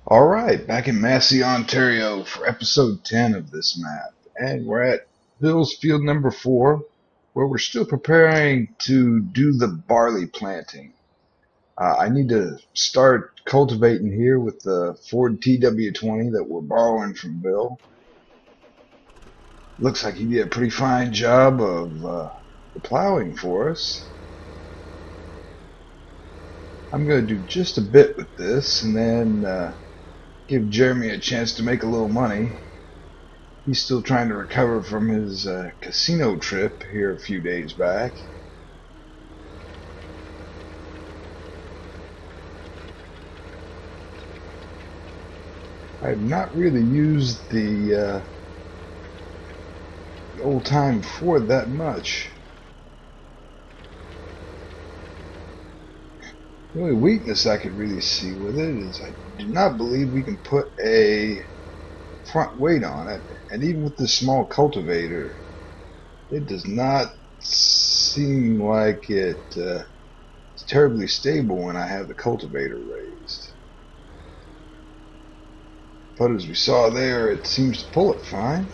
Alright, back in Massie, Ontario for episode 10 of this map. And we're at Bill's field number 4, where we're still preparing to do the barley planting. I need to start cultivating here with the Ford TW20 that we're borrowing from Bill. Looks like he did a pretty fine job of the plowing for us. I'm going to do just a bit with this and then give Jeremy a chance to make a little money. He's still trying to recover from his casino trip here a few days back. I've not really used the old-time Ford that much. The only weakness I could really see with it is I do not believe we can put a front weight on it, and even with this small cultivator, it does not seem like it's terribly stable when I have the cultivator raised. But as we saw there, it seems to pull it fine.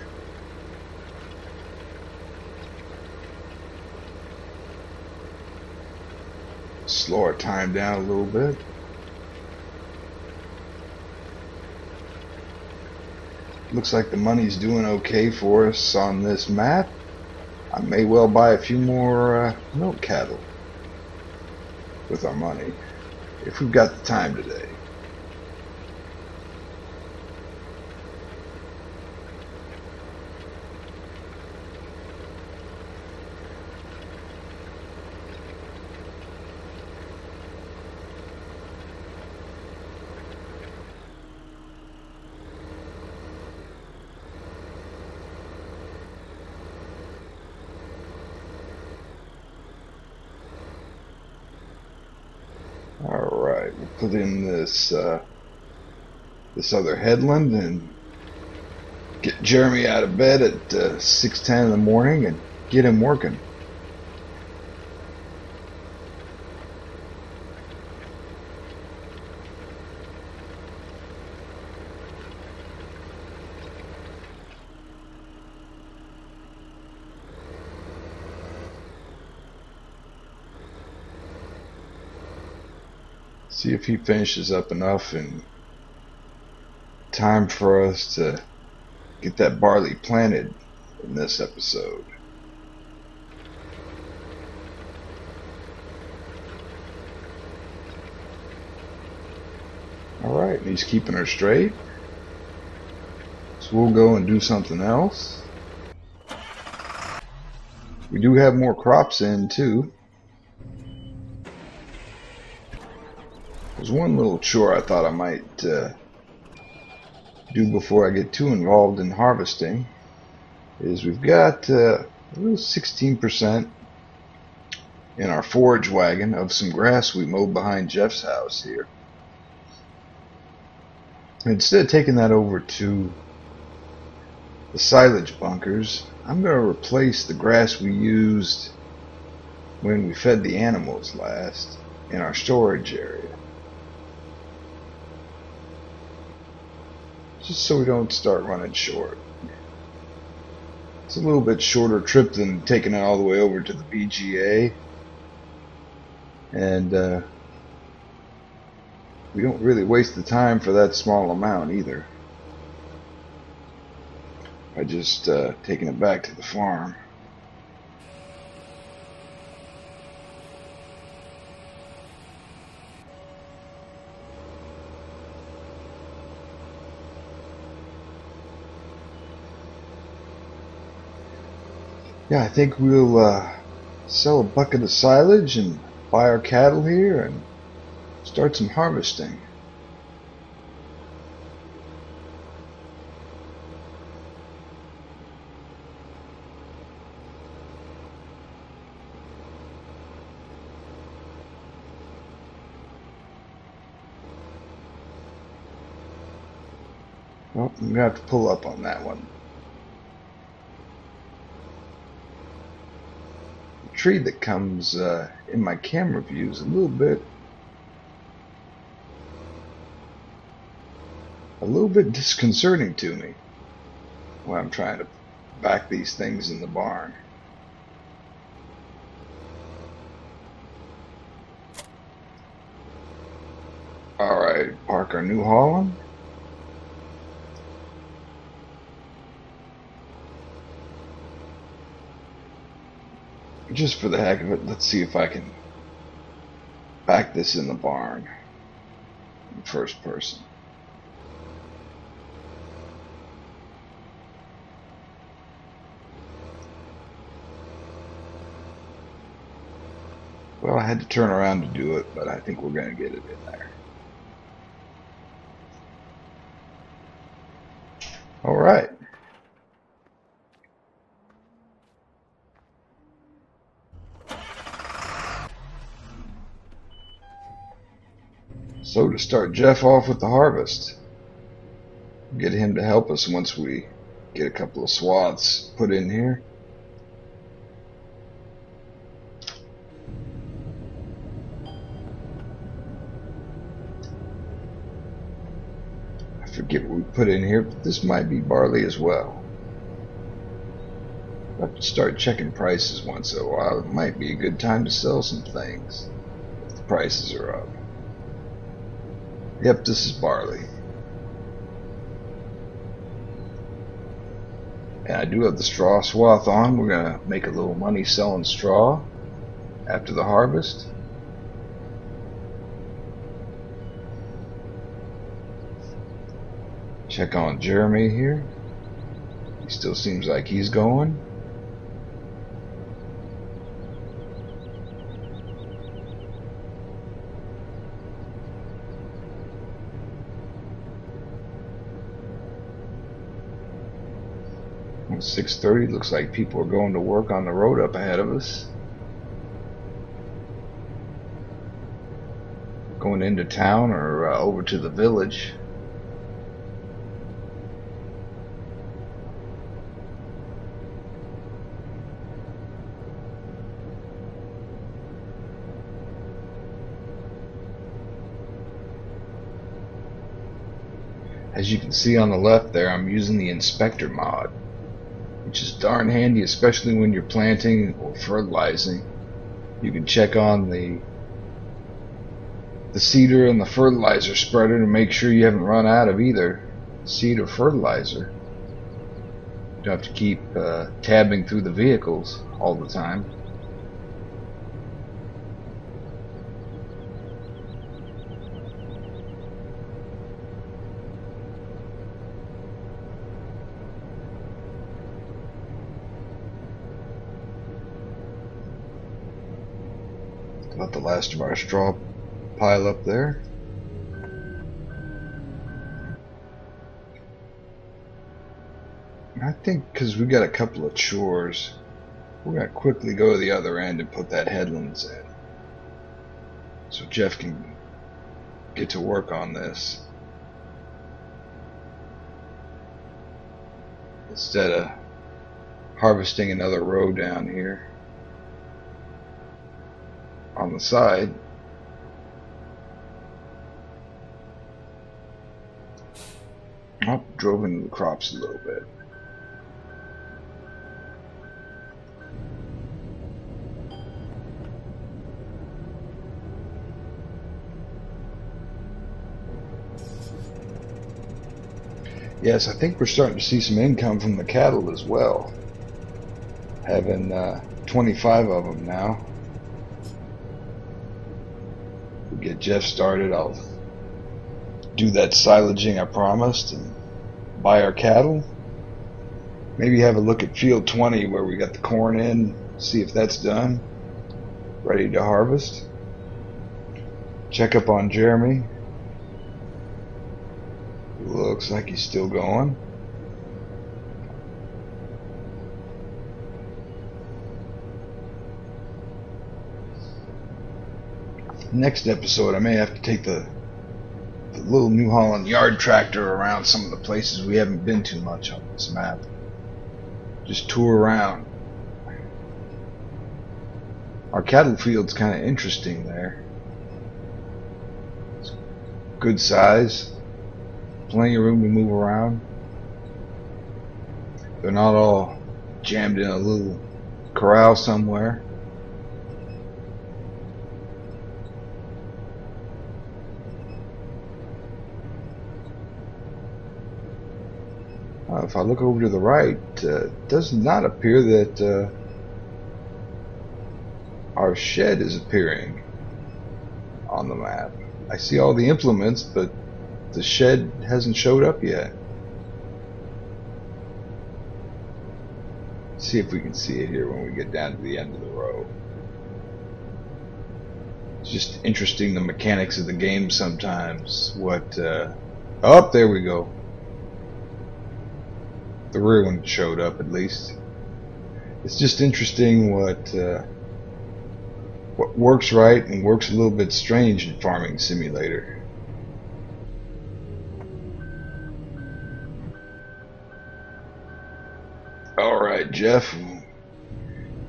Slow our time down a little bit. Looks like the money's doing okay for us on this map. I may well buy a few more milk cattle with our money, if we've got the time today. Alright, we'll put in this this other headland and get Jeremy out of bed at 6:10 in the morning and get him working. See if he finishes up enough in time for us to get that barley planted in this episode. Alright, and he's keeping her straight. So we'll go and do something else. We do have more crops in too. There's one little chore I thought I might do before I get too involved in harvesting. Is we've got a little 16% in our forage wagon of some grass we mowed behind Jeff's house here. Instead of taking that over to the silage bunkers, I'm going to replace the grass we used when we fed the animals last in our storage area. Just so we don't start running short. It's a little bit shorter trip than taking it all the way over to the BGA. And we don't really waste the time for that small amount either. By just taking it back to the farm. Yeah, I think we'll sell a bucket of silage and buy our cattle here and start some harvesting. Well, I'm going to have to pull up on that one. The tree that comes in my camera view is a little bit a little bit disconcerting to me when I'm trying to back these things in the barn. Alright, park our New Holland. Just for the heck of it, let's see if I can back this in the barn in first person. Well, I had to turn around to do it, but I think we're going to get it in there. All right. So to start Jeff off with the harvest, get him to help us once we get a couple of swaths put in here. I forget what we put in here, but this might be barley as well. I'll have to start checking prices once in a while. It might be a good time to sell some things if the prices are up. Yep, this is barley. And I do have the straw swath on. We're going to make a little money selling straw after the harvest. Check on Jeremy here. He still seems like he's going. It's 6:30. Looks like people are going to work on the road up ahead of us. Going into town or over to the village. As you can see on the left there, I'm using the inspector mod, which is darn handy, especially when you're planting or fertilizing. You can check on the seeder and the fertilizer spreader to make sure you haven't run out of either seed or fertilizer. You don't have to keep tabbing through the vehicles all the time. Got the last of our straw pile up there. I think because we got a couple of chores, we're going to quickly go to the other end and put that headlands in, so Jeff can get to work on this instead of harvesting another row down here on the side. Oh, drove into the crops a little bit. Yes, I think we're starting to see some income from the cattle as well. Having 25 of them now. We'll get Jeff started. I'll do that silaging I promised and buy our cattle. Maybe have a look at field 20 where we got the corn in, see if that's done, ready to harvest. Check up on Jeremy. Looks like he's still going. Next episode I may have to take the little New Holland yard tractor around some of the places we haven't been to much on this map. Just tour around. Our cattle field's kind of interesting there. It's good size. plenty of room to move around. They're not all jammed in a little corral somewhere. If I look over to the right, it does not appear that our shed is appearing on the map. I see all the implements, but the shed hasn't showed up yet. See if we can see it here when we get down to the end of the row. It's just interesting, the mechanics of the game sometimes. Oh, there we go. The rear one showed up at least. It's just interesting what works right and works a little bit strange in Farming Simulator. Alright, Jeff.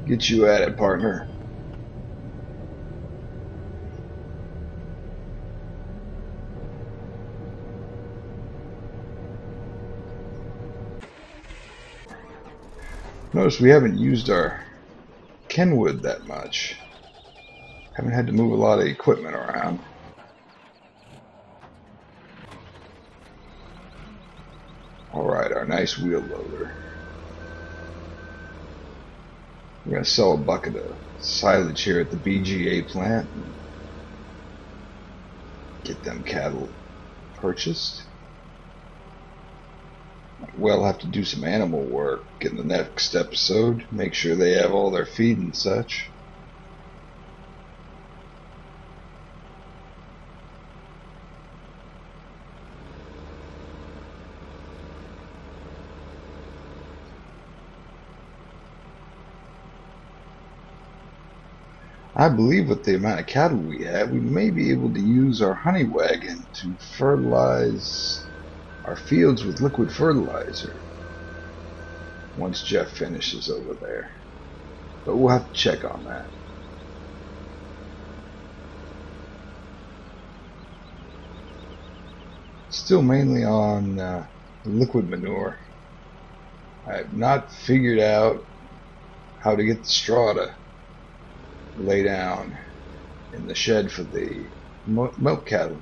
Get you at it, partner. Notice we haven't used our Kenwood that much. Haven't had to move a lot of equipment around. Alright, our nice wheel loader. We're going to sell a bucket of silage here at the BGA plant and get them cattle purchased. We'll have to do some animal work in the next episode, make sure they have all their feed and such. I believe with the amount of cattle we have, we may be able to use our honey wagon to fertilize our fields with liquid fertilizer once Jeff finishes over there. But we'll have to check on that. Still mainly on liquid manure. I have not figured out how to get the straw to lay down in the shed for the milk cattle.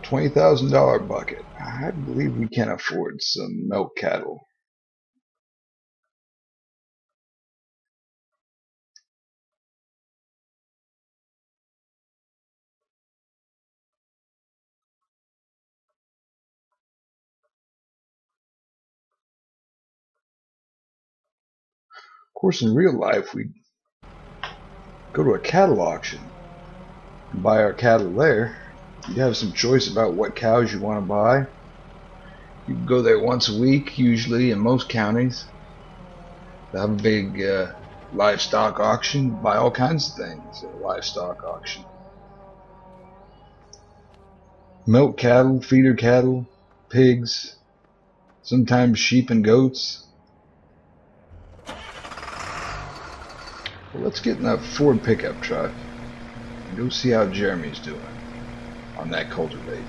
$20,000 bucket. I believe we can afford some milk cattle. Of course, in real life, we'd go to a cattle auction and buy our cattle there. You have some choice about what cows you want to buy. You can go there once a week, usually in most counties. They have a big livestock auction. Buy all kinds of things at a livestock auction. Milk cattle, feeder cattle, pigs, sometimes sheep and goats. Well, let's get in that Ford pickup truck and go see how Jeremy's doing on that cultivating.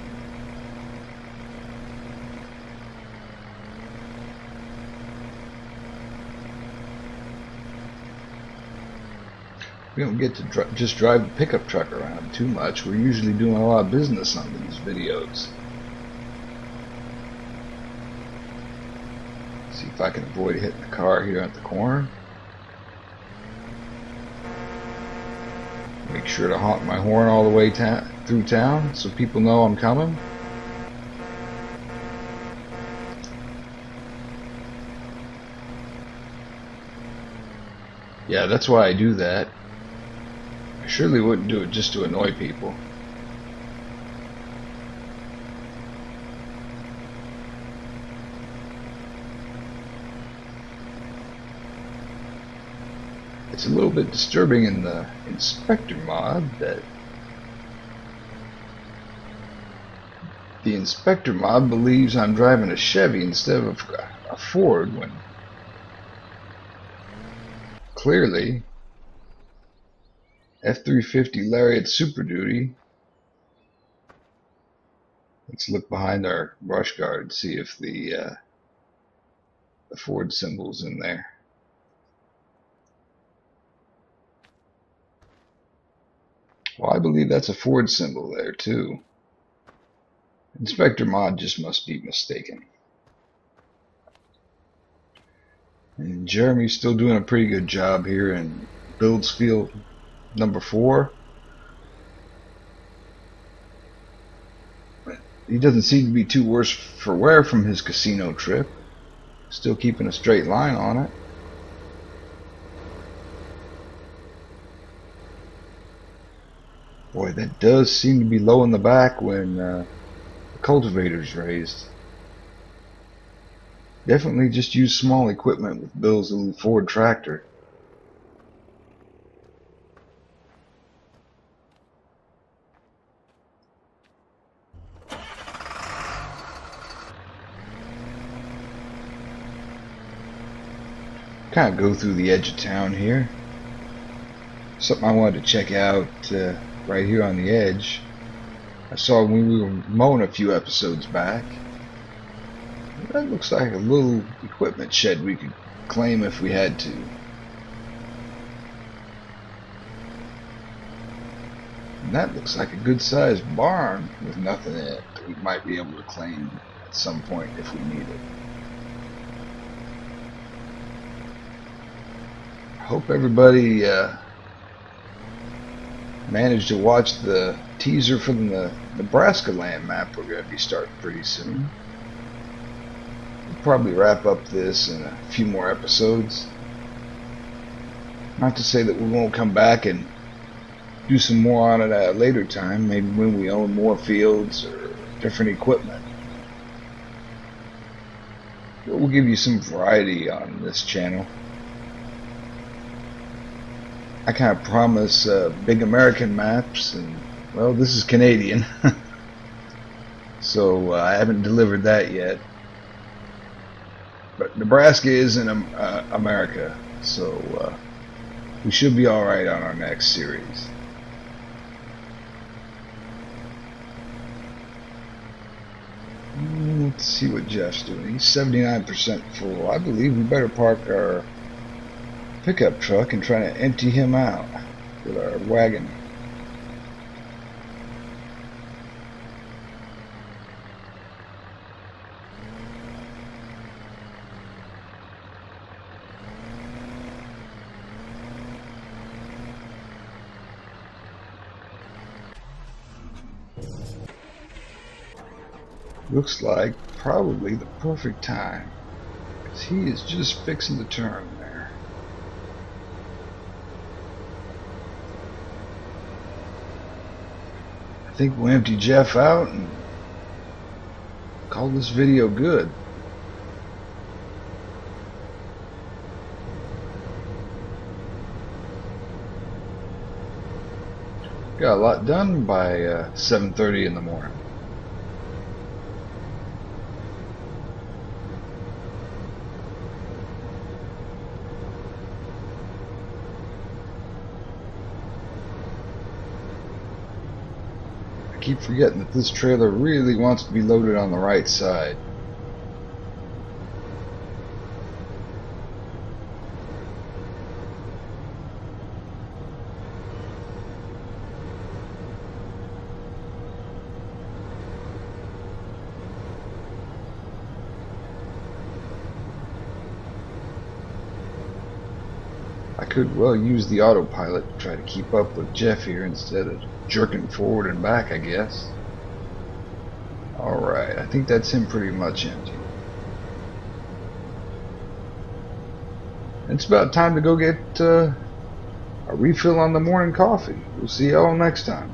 We don't get to just drive the pickup truck around too much. We're usually doing a lot of business on these videos. See if I can avoid hitting the car here at the corner. Make sure to honk my horn all the way through town so people know I'm coming. Yeah, that's why I do that. I surely wouldn't do it just to annoy people. It's a little bit disturbing in the inspector mod that the inspector mod believes I'm driving a Chevy instead of a a Ford when clearly F-350 Lariat Super Duty. Let's look behind our brush guard and see if the Ford symbol's in there. Well, I believe that's a Ford symbol there too. Inspector Mod just must be mistaken. And Jeremy's still doing a pretty good job here in builds field number 4. He doesn't seem to be too worse for wear from his casino trip. Still keeping a straight line on it. Boy, that does seem to be low in the back when the cultivator's raised. Definitely just use small equipment with Bill's little Ford tractor. Kind of go through the edge of town here. Something I wanted to check out right here on the edge. I saw when we were mowing a few episodes back. That looks like a little equipment shed we could claim if we had to. And that looks like a good sized barn with nothing in it that we might be able to claim at some point if we need it. Hope everybody managed to watch the teaser from the Nebraska land map we're going to be starting pretty soon. We'll probably wrap up this in a few more episodes. Not to say that we won't come back and do some more on it at a later time, maybe when we own more fields or different equipment. But we'll give you some variety on this channel. I kind of promise big American maps, and well, this is Canadian, so I haven't delivered that yet. But Nebraska is in America, so we should be all right on our next series. Let's see what Jeff's doing. He's 79% full. I believe we better park our pickup truck and try to empty him out with our wagon. Looks like probably the perfect time, because he is just fixing the turn there. I think we'll empty Jeff out and call this video good. Got a lot done by 7:30 in the morning. I keep forgetting that this trailer really wants to be loaded on the right side. I could well use the autopilot to try to keep up with Jeff here instead of jerking forward and back, I guess. Alright, I think that's him pretty much empty. It's about time to go get a refill on the morning coffee. We'll see y'all next time.